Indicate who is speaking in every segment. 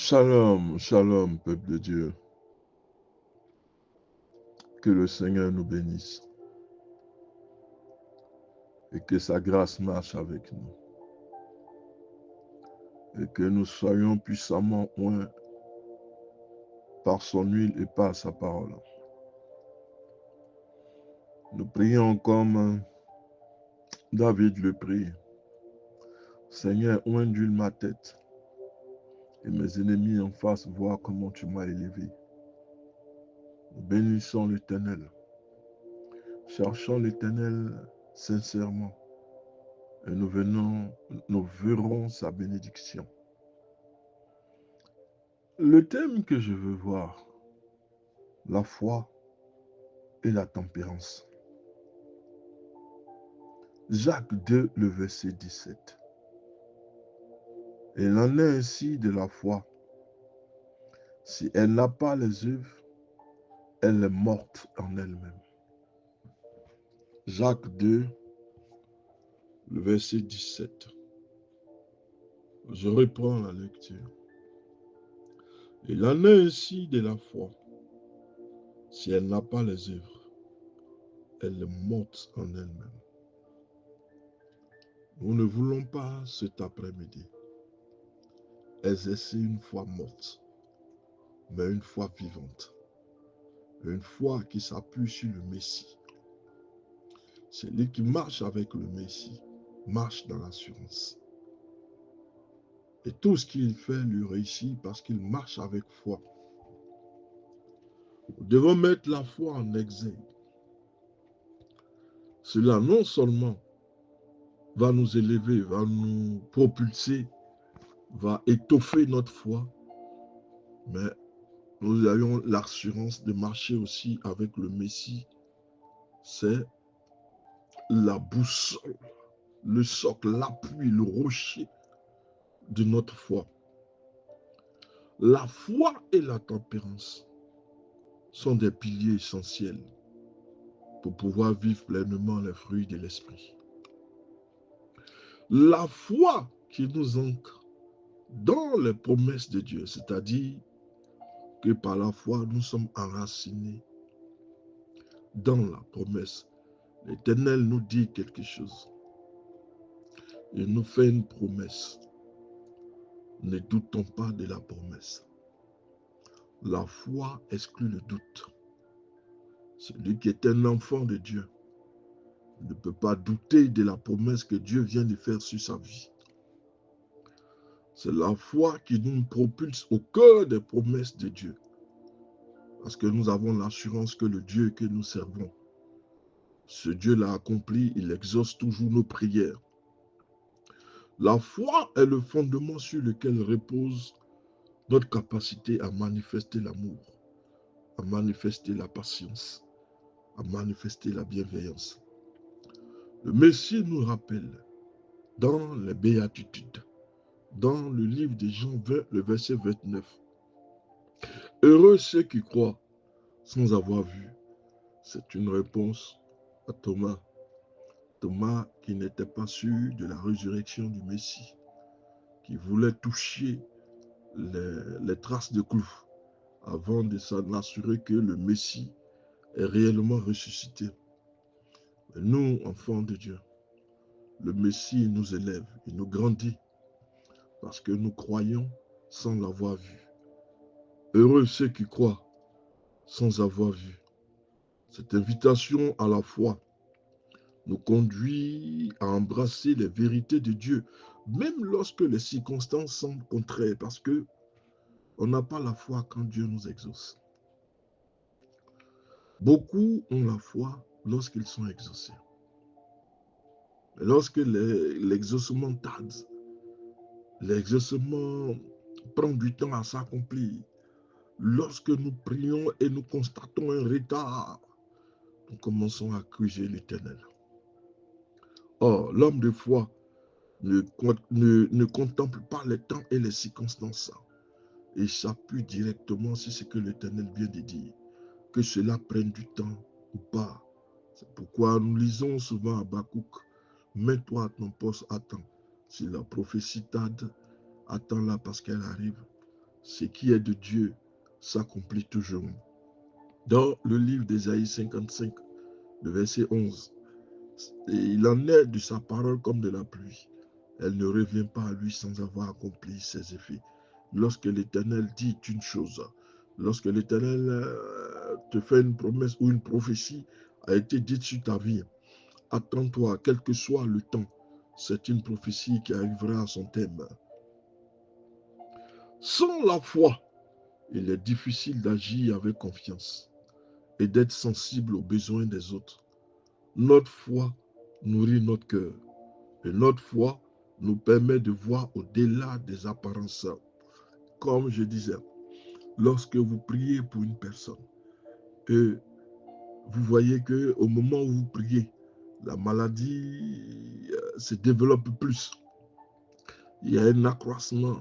Speaker 1: Shalom, shalom, peuple de Dieu. Que le Seigneur nous bénisse et que sa grâce marche avec nous et que nous soyons puissamment oints par son huile et par sa parole. Nous prions comme David le prie. Seigneur, oint d'huile ma tête et mes ennemis en face voir comment tu m'as élevé. Nous bénissons l'Éternel. Cherchons l'Éternel sincèrement et nous verrons sa bénédiction. Le thème que je veux voir, la foi et la tempérance. Jacques 2, le verset 17. Il en est ainsi de la foi. Si elle n'a pas les œuvres, elle est morte en elle-même. Jacques 2, le verset 17. Je reprends la lecture. Il en est ainsi de la foi. Si elle n'a pas les œuvres, elle est morte en elle-même. Nous ne voulons pas cet après-midi exercer une foi morte, mais une foi vivante. Une foi qui s'appuie sur le Messie. Celui qui marche avec le Messie marche dans l'assurance. Et tout ce qu'il fait lui réussit parce qu'il marche avec foi. Nous devons mettre la foi en exergue. Cela non seulement va nous élever, va nous propulser, va étoffer notre foi, mais nous ayons l'assurance de marcher aussi avec le Messie. C'est la boussole, le socle, l'appui, le rocher de notre foi. La foi et la tempérance sont des piliers essentiels pour pouvoir vivre pleinement les fruits de l'esprit. La foi qui nous ancre dans les promesses de Dieu, c'est-à-dire que par la foi, nous sommes enracinés dans la promesse. L'Éternel nous dit quelque chose. Il nous fait une promesse. Ne doutons pas de la promesse. La foi exclut le doute. Celui qui est un enfant de Dieu ne peut pas douter de la promesse que Dieu vient de faire sur sa vie. C'est la foi qui nous propulse au cœur des promesses de Dieu. Parce que nous avons l'assurance que le Dieu que nous servons, ce Dieu l'a accompli, il exauce toujours nos prières. La foi est le fondement sur lequel repose notre capacité à manifester l'amour, à manifester la patience, à manifester la bienveillance. Le Messie nous rappelle dans les béatitudes, dans le livre de Jean 20, le verset 29. Heureux ceux qui croient sans avoir vu. C'est une réponse à Thomas. Thomas qui n'était pas sûr de la résurrection du Messie, qui voulait toucher les traces de clous avant de s'en assurer que le Messie est réellement ressuscité. Et nous, enfants de Dieu, le Messie nous élève, il nous grandit parce que nous croyons sans l'avoir vu. Heureux ceux qui croient sans avoir vu. Cette invitation à la foi nous conduit à embrasser les vérités de Dieu, même lorsque les circonstances semblent contraires, parce que on n'a pas la foi quand Dieu nous exauce. Beaucoup ont la foi lorsqu'ils sont exaucés. Lorsque l'exaucement tarde, l'exaucement prend du temps à s'accomplir, lorsque nous prions et nous constatons un retard, nous commençons à accuser l'Éternel. Or, l'homme de foi ne contemple pas les temps et les circonstances et s'appuie directement sur ce que l'Éternel vient de dire, que cela prenne du temps ou pas. C'est pourquoi nous lisons souvent Habakkuk, mets-toi à ton poste, attends. Si la prophétie tarde, attends-la parce qu'elle arrive. ce qui est de Dieu s'accomplit toujours. Dans le livre d'Ésaïe 55, le verset 11, et il en est de sa parole comme de la pluie. Elle ne revient pas à lui sans avoir accompli ses effets. Lorsque l'Éternel dit une chose, lorsque l'Éternel te fait une promesse ou une prophétie a été dite sur ta vie, attends-toi, quel que soit le temps, c'est une prophétie qui arrivera à son thème. Sans la foi, il est difficile d'agir avec confiance et d'être sensible aux besoins des autres. Notre foi nourrit notre cœur et notre foi nous permet de voir au-delà des apparences. Comme je disais, lorsque vous priez pour une personne et vous voyez qu'au moment où vous priez, la maladie se développe plus. Il y a un accroissement.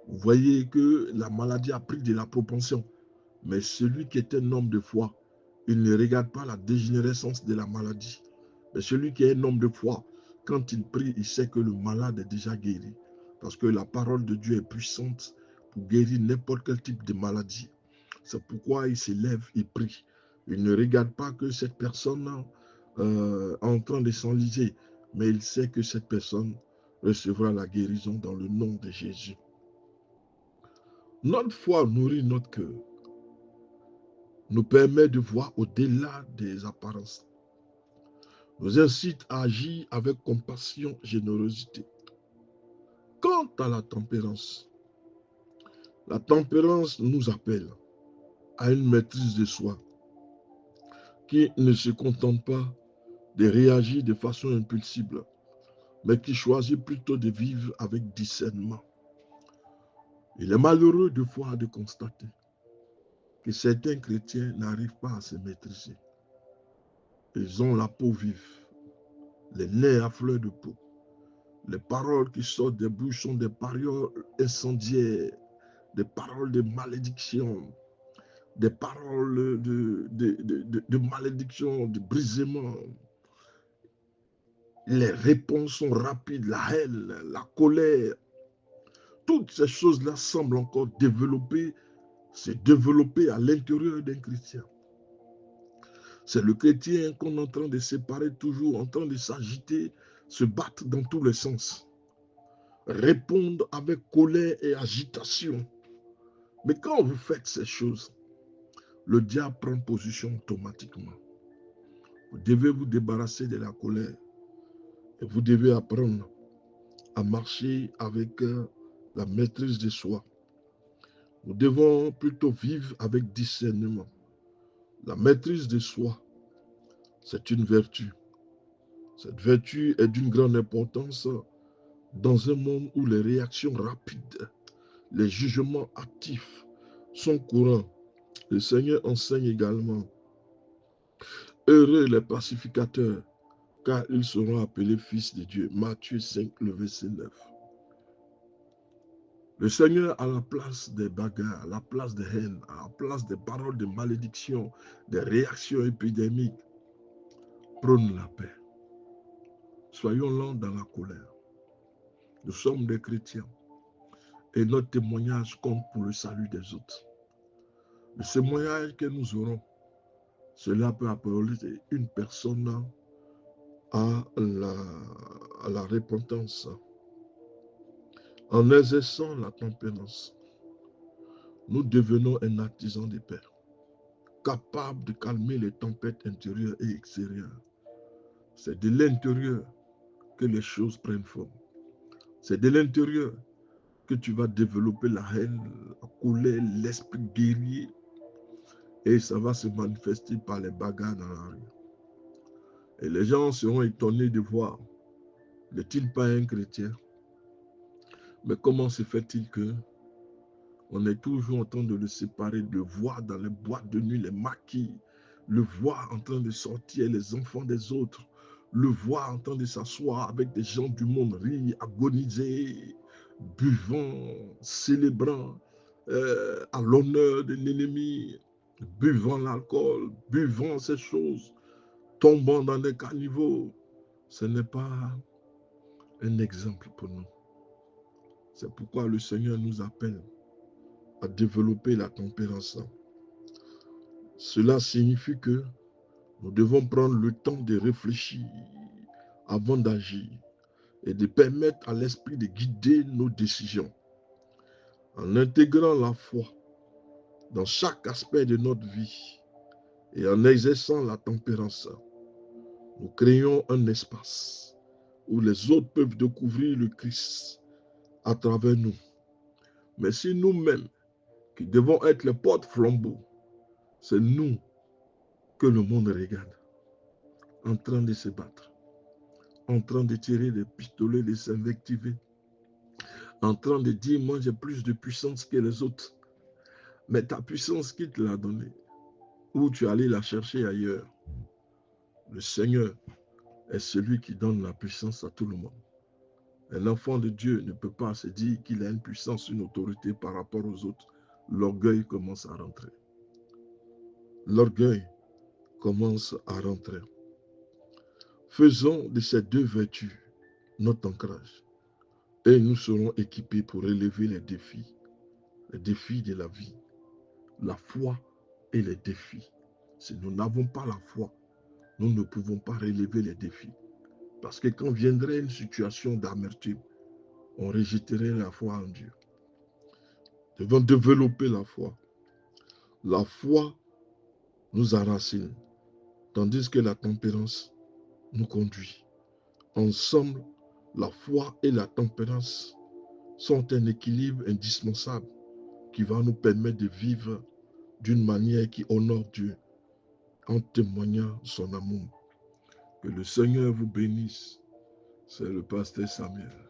Speaker 1: Vous voyez que la maladie a pris de la propension. Mais celui qui est un homme de foi, il ne regarde pas la dégénérescence de la maladie. Mais celui qui est un homme de foi, quand il prie, il sait que le malade est déjà guéri. Parce que la parole de Dieu est puissante pour guérir n'importe quel type de maladie. C'est pourquoi il se lève, il prie. Il ne regarde pas que cette personne est en train de s'enliser, mais il sait que cette personne recevra la guérison dans le nom de Jésus. Notre foi nourrit notre cœur, nous permet de voir au-delà des apparences, nous incite à agir avec compassion, générosité. Quant à la tempérance nous appelle à une maîtrise de soi qui ne se contente pas de réagir de façon impulsive, mais qui choisit plutôt de vivre avec discernement. Il est malheureux de voir, de constater que certains chrétiens n'arrivent pas à se maîtriser. Ils ont la peau vive, les nerfs à fleur de peau. Les paroles qui sortent des bouches sont des paroles incendiaires, des paroles de malédiction, des paroles de malédiction, de brisement. Les réponses sont rapides, la haine, la colère. Toutes ces choses-là semblent encore se développer à l'intérieur d'un chrétien. C'est le chrétien qu'on est en train de séparer toujours, en train de s'agiter, se battre dans tous les sens. Répondre avec colère et agitation. Mais quand vous faites ces choses, le diable prend position automatiquement. Vous devez vous débarrasser de la colère. Et vous devez apprendre à marcher avec la maîtrise de soi. Nous devons plutôt vivre avec discernement. La maîtrise de soi, c'est une vertu. Cette vertu est d'une grande importance dans un monde où les réactions rapides, les jugements actifs sont courants. Le Seigneur enseigne également: heureux les pacificateurs, car ils seront appelés fils de Dieu. Matthieu 5, le verset 9. Le Seigneur, à la place des bagarres, à la place des haines, à la place des paroles de malédiction, des réactions épidémiques, prône la paix. Soyons lents dans la colère. Nous sommes des chrétiens et notre témoignage compte pour le salut des autres. Le témoignage que nous aurons, cela peut appeler une personne à la repentance. En exerçant la tempérance, nous devenons un artisan de paix, capable de calmer les tempêtes intérieures et extérieures. C'est de l'intérieur que les choses prennent forme. C'est de l'intérieur que tu vas développer la haine, la colère, l'esprit guerrier, et ça va se manifester par les bagarres dans la rue. Et les gens seront étonnés de voir, n'est-il pas un chrétien? Mais comment se fait-il que on est toujours en train de le séparer, de le voir dans les boîtes de nuit, les maquis, le voir en train de sortir les enfants des autres, le voir en train de s'asseoir avec des gens du monde, rire, agoniser, buvant, célébrant à l'honneur de l'ennemi, buvant l'alcool, buvant ces choses, tombant dans des caniveaux. Ce n'est pas un exemple pour nous. C'est pourquoi le Seigneur nous appelle à développer la tempérance. Cela signifie que nous devons prendre le temps de réfléchir avant d'agir et de permettre à l'esprit de guider nos décisions. En intégrant la foi dans chaque aspect de notre vie et en exerçant la tempérance, nous créons un espace où les autres peuvent découvrir le Christ à travers nous. Mais si nous-mêmes, qui devons être les porte-flambeaux, c'est nous que le monde regarde, en train de se battre, en train de tirer des pistolets, de s'invectiver, en train de dire, moi j'ai plus de puissance que les autres. Mais ta puissance, qui te l'a donnée? Ou tu es allé la chercher ailleurs? Le Seigneur est celui qui donne la puissance à tout le monde. Un enfant de Dieu ne peut pas se dire qu'il a une puissance, une autorité par rapport aux autres. L'orgueil commence à rentrer. L'orgueil commence à rentrer. Faisons de ces deux vertus notre ancrage et nous serons équipés pour relever les défis de la vie, la foi et les défis. Si nous n'avons pas la foi, nous ne pouvons pas relever les défis. Parce que quand viendrait une situation d'amertume, on rejetterait la foi en Dieu. Nous devons développer la foi. La foi nous enracine, tandis que la tempérance nous conduit. Ensemble, la foi et la tempérance sont un équilibre indispensable qui va nous permettre de vivre d'une manière qui honore Dieu en témoignant son amour. Que le Seigneur vous bénisse. C'est le pasteur Samuel.